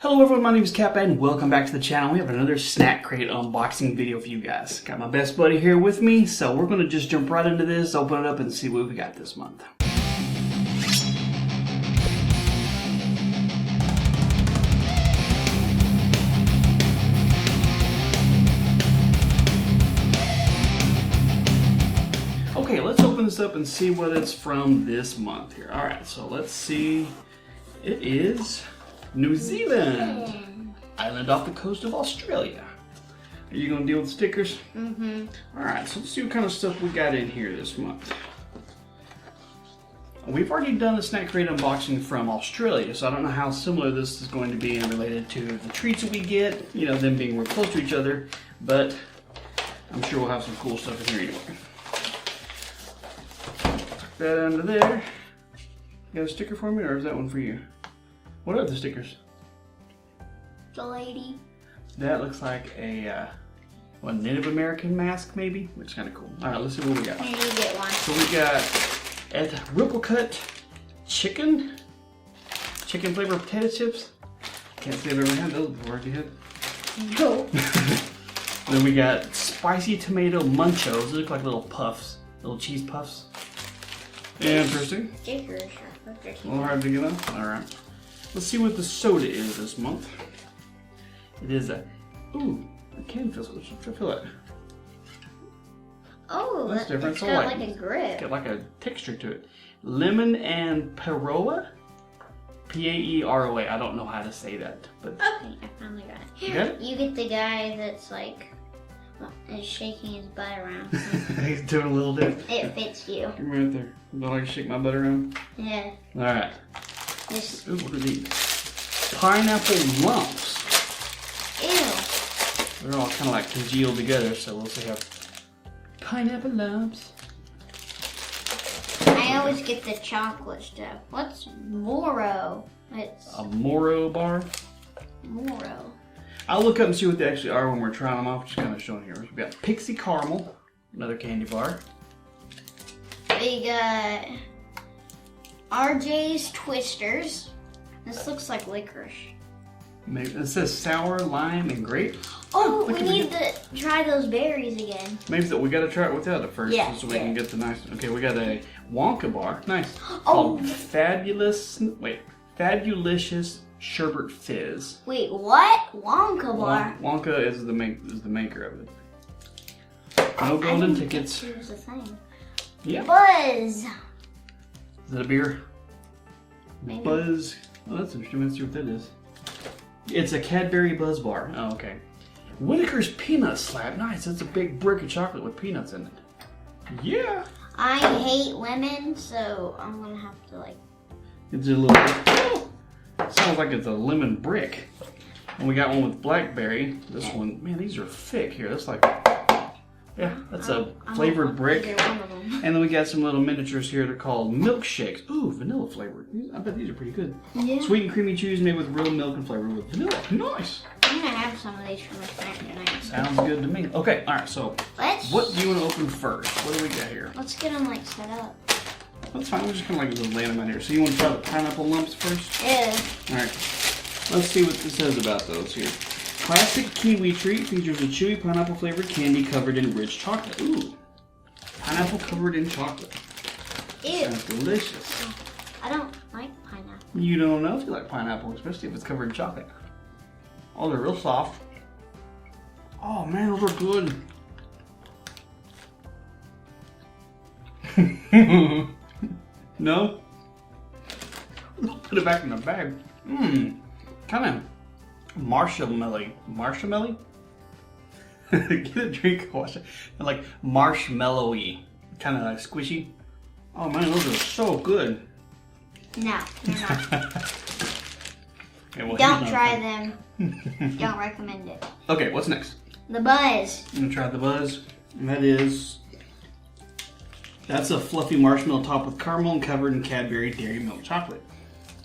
Hello everyone, my name is Cap and welcome back to the channel. We have another snack crate unboxing video for you guys. Got my best buddy here with me, so we're going to just jump right into this, open it up and see what we got this month. Okay, let's open this up and see what it's from this month here. Alright, so let's see. It is New Zealand, island off the coast of Australia. Are you going to deal with stickers? Mm-hmm. Alright, so let's see what kind of stuff we got in here this month. We've already done a snack crate unboxing from Australia, so I don't know how similar this is going to be and related to the treats that we get, you know, them being real close to each other, but I'm sure we'll have some cool stuff in here anyway. Tuck that under there. You got a sticker for me, or is that one for you? What are the stickers? The lady. That looks like a Native American mask, maybe, which is kind of cool. All right, let's see what we got. I need to get one. So we got at Ripple Cut chicken flavored potato chips. Can't say I've ever had those before. Have you had? No. Then we got spicy tomato munchos. They look like little puffs, little cheese puffs. Interesting. Stickers. A little hard to get up. All right. Let's see what the soda is this month. It is a, it can feel squishy. I feel it. Oh, that's different. It's got like a grip. It's got like a texture to it. Lemon and Peroa? P-A-E-R-O-A. I don't know how to say that. But Okay, I finally got it. You got it? You get the guy that's like, is shaking his butt around. He's doing a little dip. It fits you. Give me right there. Don't like to shake my butt around? Yeah. Alright. This. Ooh, what are these? Pineapple lumps. Ew. They're all kind of like congealed together, so we'll see how. Pineapple lumps. I always get the chocolate stuff. What's Moro? It's A Moro bar. Moro. I'll look up and see what they actually are when we're trying them off, just kind of showing here. We've got Pixies Caramel, another candy bar. We got RJ's Twisters. This looks like licorice. Maybe it says sour, lime, and grape. Oh, we look at need to try those berries again. Maybe we got to try it without it first, Yeah, so we can get the nice. Okay, we got a Wonka bar, nice. Oh. Called Fabulicious Sherbet Fizz. Wait, what? Wonka bar? Wonka is the maker of it. No golden tickets. Choose a thing. Yeah. Buzz. Is it a beer? Maybe. Buzz. Oh, that's interesting. Let's see what that is. It's a Cadbury Buzz bar. Oh, okay. Whitaker's Peanut Slab. Nice. That's a big brick of chocolate with peanuts in it. Yeah. I hate lemon, so I'm gonna have to like. It's a little. Oh, sounds like it's a lemon brick. And we got one with blackberry. This one, man, these are thick here. That's like. Yeah, that's a flavored brick. And then we got some little miniatures here. They're called milkshakes. Ooh, vanilla flavored. I bet these are pretty good. Yeah. Sweet and creamy chews made with real milk and flavored with vanilla. Nice. I'm gonna have some of these for my snack tonight. Sounds good to me. Okay, all right. So, what do you want to open first? What do we got here? Let's get them like set up. That's fine. We're just gonna like lay them out here. So you want to try the pineapple lumps first? Yeah. All right. Let's see what this says about those here. Classic Kiwi treat features a chewy pineapple flavored candy covered in rich chocolate. Ooh. Pineapple covered in chocolate. Ew. Sounds delicious. I don't like pineapple. You don't know if you like pineapple, especially if it's covered in chocolate. Oh, they're real soft. Oh man, those are good. No? Put it back in the bag. Mmm. Kind of marshmallowy. Get a drink, watch it. Like marshmallowy, kind of like squishy. Oh man, those are so good. No, they're not. Okay, well, Don't try them. Don't recommend it. Okay, what's next? The Buzz. I'm gonna try the Buzz, and that's a fluffy marshmallow topped with caramel and covered in Cadbury dairy milk chocolate.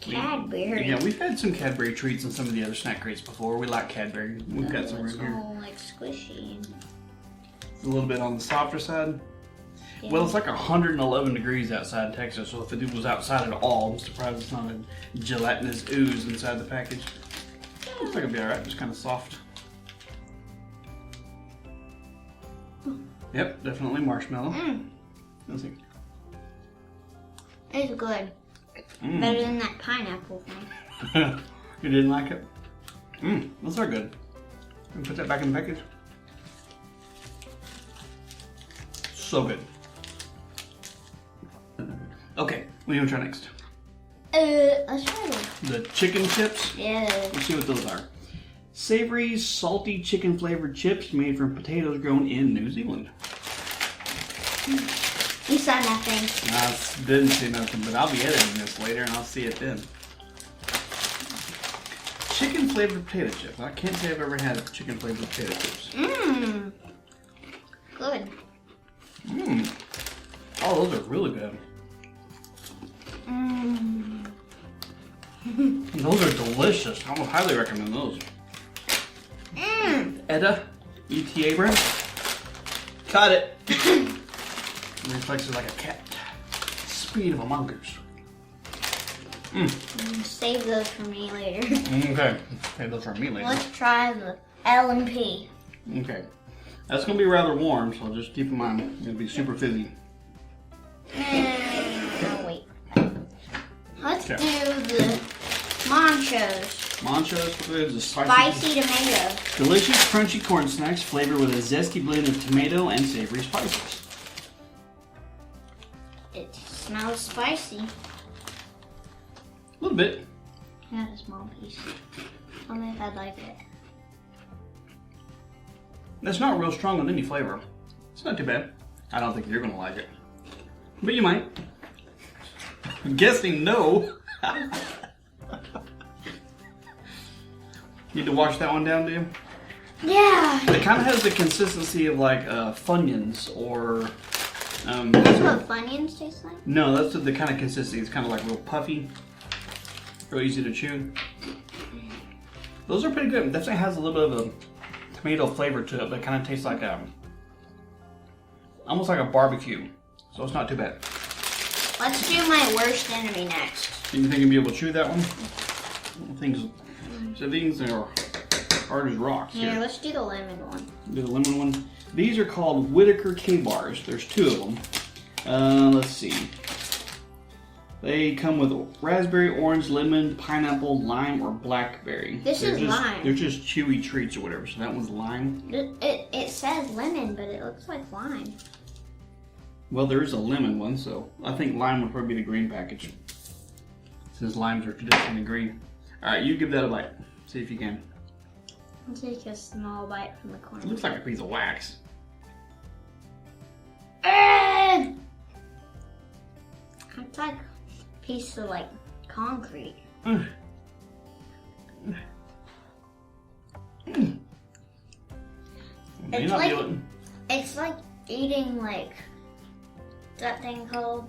Cadbury. Yeah, we've had some Cadbury treats in some of the other snack crates before. We like Cadbury. We've got some right here. All like squishy. It's a little bit on the softer side. Yeah. Well, it's like 111 degrees outside in Texas, so if it was outside at all, I'm surprised it's not a gelatinous ooze inside the package. Looks like it'll be alright, just kind of soft. Yep, definitely marshmallow. Let's see. It's good. Better than that pineapple thing. You didn't like it? Those are good. And put that back in the package. So good. Okay, what do you want to try next? Let's try them. The chicken chips? Yeah. Let's see what those are. Savory, salty chicken flavored chips made from potatoes grown in New Zealand. You saw nothing. I didn't see nothing, but I'll be editing this later and I'll see it then. Chicken flavored potato chips. I can't say I've ever had chicken flavored potato chips. Good. Oh, those are really good. Those are delicious. I would highly recommend those. Etta, ETA brand. Got it. Reflexes like a cat. Speed of a mongoose. Save those for me later. Okay. Save those for me later. Let's try the L&P. Okay. That's going to be rather warm, so just keep in mind it's going to be super fizzy. Oh, wait. Let's do the Monchos. Monchos is a Spicy tomato. delicious crunchy corn snacks flavored with a zesty blend of tomato and savory spices. It smells spicy. A little bit. I got a small piece. Tell me if I'd like it. It's not real strong on any flavor. It's not too bad. I don't think you're going to like it. But you might. I'm guessing no. Need to wash that one down, do you? Yeah. It kind of has the consistency of like Funyuns or... That's what Funyuns taste like? No, that's the kind of consistency. It's kind of like real puffy. Real easy to chew. Those are pretty good. It definitely has a little bit of a tomato flavor to it, but it kind of tastes like almost like a barbecue. So it's not too bad. Let's do my worst enemy next. You think you'll be able to chew that one? Things are hard as rocks. Here, let's do the lemon one. Do the lemon one. These are called Whitaker Key Bars. There's 2 of them. Let's see. They come with raspberry, orange, lemon, pineapple, lime, or blackberry. This is lime. They're just chewy treats or whatever. So that one's lime. It says lemon, but it looks like lime. Well, there is a lemon one, so I think lime would probably be the green package. Since limes are traditionally green. Alright, you give that a bite. See if you can. I'll take a small bite from the corner. It looks like a piece of wax. It's like a piece of like concrete. It's like eating like that thing called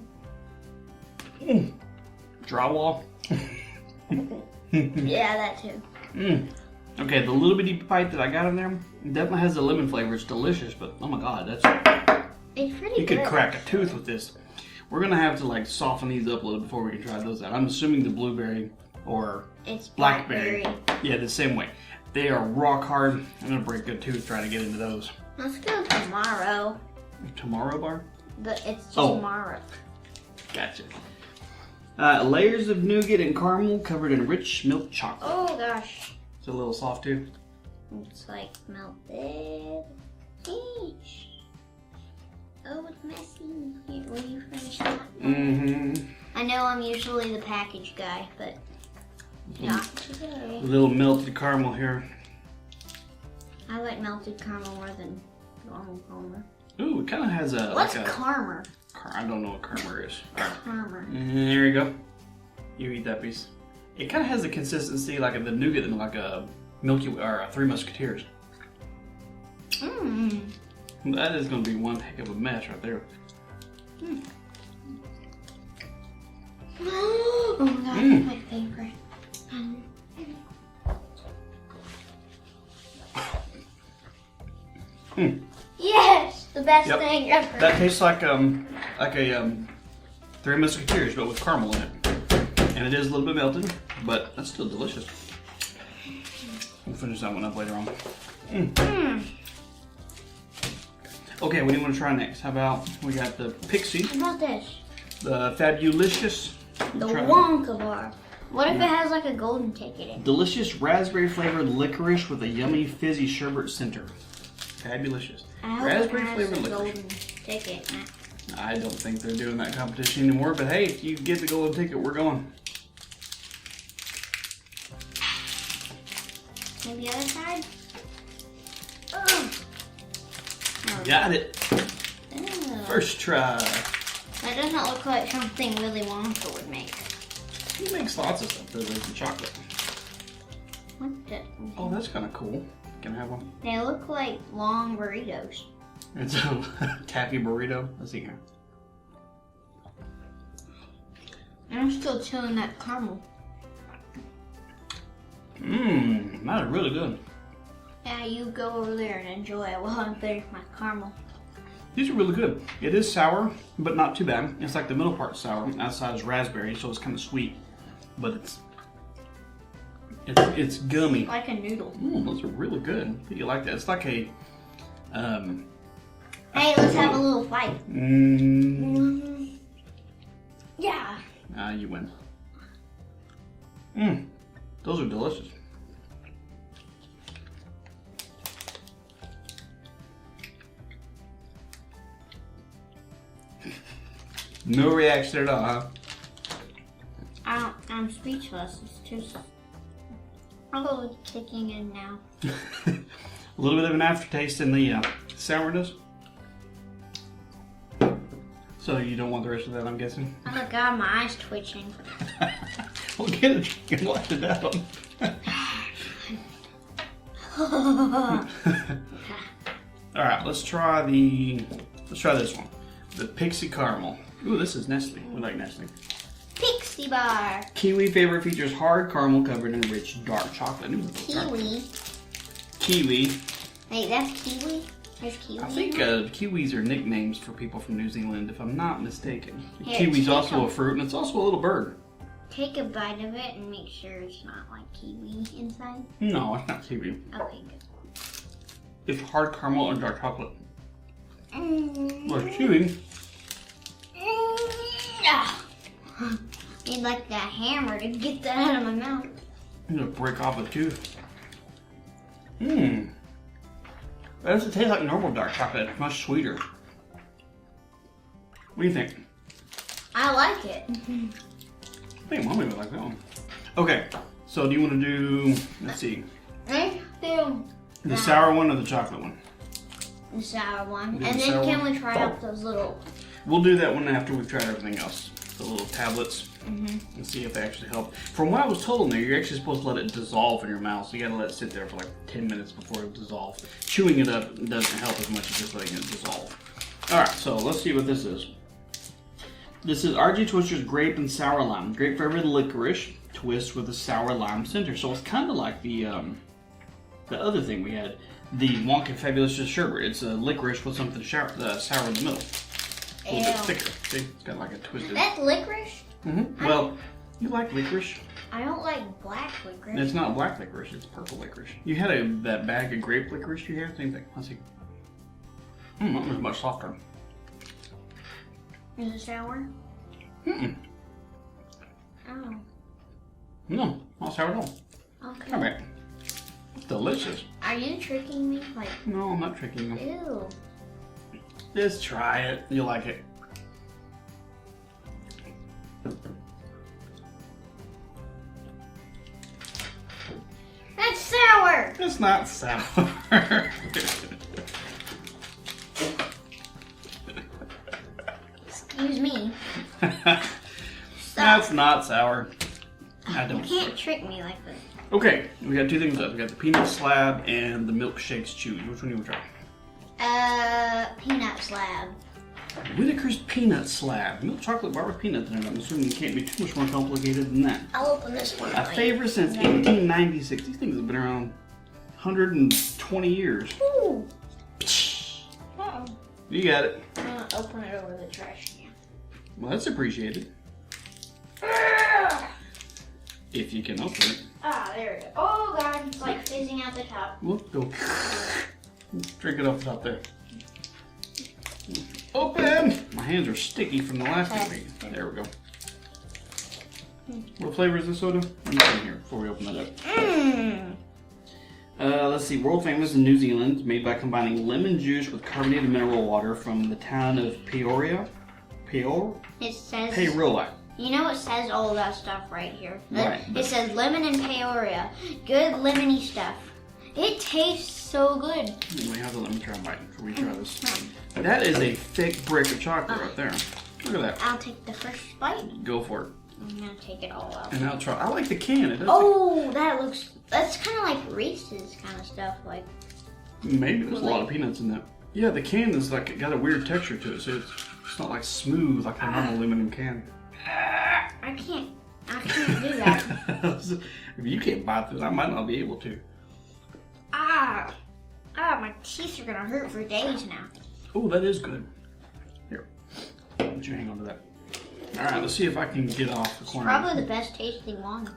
drywall. Yeah, that too. Okay, the little bitty bite that I got in there definitely has the lemon flavor. It's delicious, but oh my god, it's pretty you good. could crack a tooth with this. We're gonna have to like soften these up a little before we can try those out. I'm assuming the blueberry or It's blackberry. Yeah, the same way. They are rock hard. I'm gonna break a tooth trying to get into those. Let's go tomorrow. Tomorrow bar? It's just Oh. tomorrow. Gotcha. Layers of nougat and caramel covered in rich milk chocolate. Oh gosh. It's a little soft too. It's like melted peach. Oh, it's messy. Here, will you finish that? I know I'm usually the package guy, but not today. A little melted caramel here. I like melted caramel more than normal caramel. Ooh, it kind of has a... What's like a, caramel? I don't know what caramel is. All right. Caramel. There you go. You eat that piece. It kind of has the consistency like the nougat and like a Milky Way or a Three Musketeers. That is going to be one heck of a mess right there. Oh my god, that's my favorite. Yes, the best thing ever. That tastes like a Three Musketeers, but with caramel in it. And it is a little bit melted, but that's still delicious. We'll finish that one up later on. Okay, what do you want to try next? How about we got the Pixie? How about this? The Fabulicious. The Wonka bar. What if it has like a golden ticket in it? Delicious raspberry flavored licorice with a yummy fizzy sherbet center. Fabulicious. Raspberry flavored licorice. Golden ticket. I don't think they're doing that competition anymore, but hey, if you get the golden ticket, we're going. Maybe the other side? Got it. First try. That doesn't look like something Willy Wonka would make. He makes lots of stuff that is in chocolate. What the? Oh, that's kind of cool. Can I have one? They look like long burritos. It's a taffy burrito. Let's see here. I'm still chewing that caramel. Mmm, that is really good. Yeah, you go over there and enjoy it while I'm finished my caramel. These are really good. It is sour, but not too bad. It's like the middle part sour, outside is raspberry, so it's kind of sweet. But it's gummy. Like a noodle. Those are really good. I think you like that. It's like a hey, let's have a little fight. Yeah. You win. Those are delicious. No reaction at all, huh? I'm speechless. It's just probably kicking in now. A little bit of an aftertaste in the sourness. So you don't want the rest of that, I'm guessing? Oh my god, my eye's twitching. Well, get a drink and wash it down. All right, let's try this one. The Pixie Caramel. Ooh, this is Nestle. We like Nestle. Pixie bar. Kiwi flavor features hard caramel covered in rich dark chocolate. Kiwi. Kiwi. Wait, that's kiwi? There's kiwi. I think kiwis are nicknames for people from New Zealand, if I'm not mistaken. Here, Kiwi's also a fruit, and it's also a little bird. Take a bite of it and make sure it's not like kiwi inside. No, it's not kiwi. Okay, good. It's hard caramel and dark chocolate. Like kiwi. Need like that hammer to get that out of my mouth. I'm gonna break off a tooth. That doesn't taste like normal dark chocolate. It's much sweeter. What do you think? I like it. I think Mommy would like that one. Okay, so do you want to do, let's see. Let's do the sour one or the chocolate one? The sour one. Do And the then sour can one? we try out those little... We'll do that one after we've tried everything else. The little tablets. And see if they actually help. From what I was told in there, you're actually supposed to let it dissolve in your mouth. So you gotta let it sit there for like 10 minutes before it dissolves. Chewing it up doesn't help as much as just letting it dissolve. Alright, so let's see what this is. This is RG Twister's Grape and Sour Lime. Grape flavored licorice twist with a sour lime center. So it's kind of like the other thing we had. The Wonka Fabulicious sherbet. It's a licorice with something sour in the middle. A little bit thicker. See? It's got like a twisted... That's licorice? Well, you like licorice? I don't like black licorice. It's not black licorice, it's purple licorice. You had that bag of grape licorice you had? Same thing. Let's see. That was much softer. Is it sour? Oh. No, not sour at all. Okay. All right. It's delicious. Are you tricking me? Like, No, I'm not tricking you. ew. Just try it. You'll like it. That's sour! It's not sour. Excuse me. That's not sour. I You don't. can't trick me like this. Okay, we got two things left. We got the peanut slab and the milkshakes chewy. Which one do you want to try? Peanut slab. Whitaker's peanut slab. Milk chocolate bar with peanuts in it. I'm assuming it can't be too much more complicated than that. I'll open this one. A favorite since 1896. These things have been around 120 years. Ooh. Uh-oh. You got it. I'm gonna open it over the trash can. Well, that's appreciated. If you can open it. Ah, there we go. Oh god, it's like fizzing out the top. Look, go. Drink it off the top there. Open! My hands are sticky from the last time. There we go. What flavor is this soda? Let me see here before we open that up. Let's see. World famous in New Zealand, made by combining lemon juice with carbonated mineral water from the town of Peoria. It says. Peoria. You know it says all of that stuff right here. Right. It says lemon and Peoria. Good lemony stuff. It tastes so good. Let me try a bite before we try this. That is a thick brick of chocolate right there. Look at that. I'll take the first bite. Go for it. I'm gonna take it all out. And I'll try. I like the can. It does. Oh, that's kind of like Reese's kind of stuff. Like maybe there's a lot of peanuts in that. Yeah, the can is like it got a weird texture to it, so it's not like smooth like a normal aluminum can. I can't do that. If you can't bite this, I might not be able to. My teeth are gonna hurt for days now. Oh, that is good. Here, let you hang on to that. All right, let's see if I can get off the corner. Probably the best tasting one.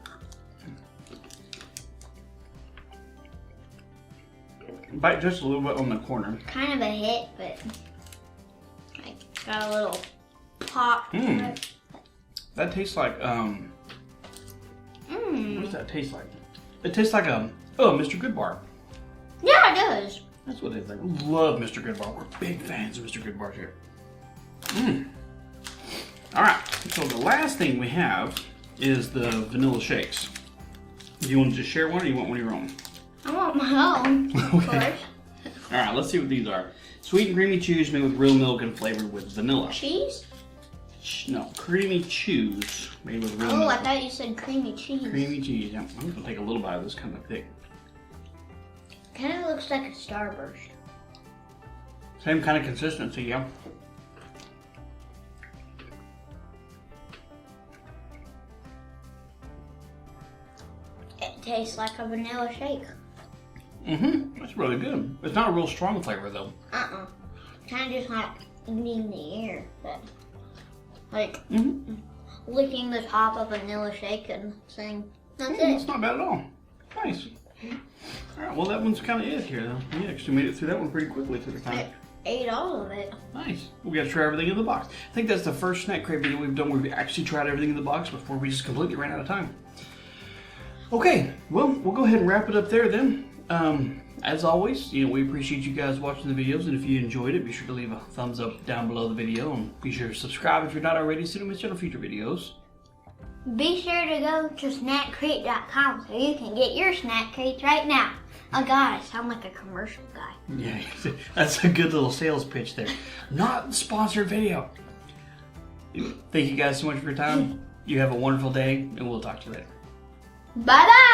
Bite just a little bit on the corner. Kind of a hit, but like got a little pop. That tastes like What does that taste like? It tastes like Mr. Goodbar. Yeah, it does. That's what it is. I love Mr. Goodbar. We're big fans of Mr. Goodbar here. All right. So the last thing we have is the vanilla shakes. Do you want to just share one, or you want one of your own? I want my own. Of course. All right. Let's see what these are. Sweet and creamy chews made with real milk and flavored with vanilla. Cheese? No, creamy chews made with real milk. Oh, I thought you said creamy cheese. Creamy cheese. Yeah, I'm gonna take a little bite of this, kind of thick. Kind of looks like a Starburst. Same kind of consistency, yeah. It tastes like a vanilla shake. That's really good. It's not a real strong flavor though. Kind of just like eating the air, but like licking the top of a vanilla shake and saying, that's it. It's not bad at all. Nice. All right, well that one's kind of it here though. You actually made it through that one pretty quickly through the time. I ate all of it. Nice. We got to try everything in the box. I think that's the first snack crate video we've done where we've actually tried everything in the box before we just completely ran out of time. Okay, well, we'll go ahead and wrap it up there then. As always, we appreciate you guys watching the videos, and if you enjoyed it, be sure to leave a thumbs up down below the video, and be sure to subscribe if you're not already so you don't miss out on future videos. Be sure to go to snackcrate.com so you can get your snack crates right now. Oh God, I sound like a commercial guy. Yeah, that's a good little sales pitch there. Not sponsored video. Thank you guys so much for your time. You have a wonderful day, and we'll talk to you later. Bye-bye!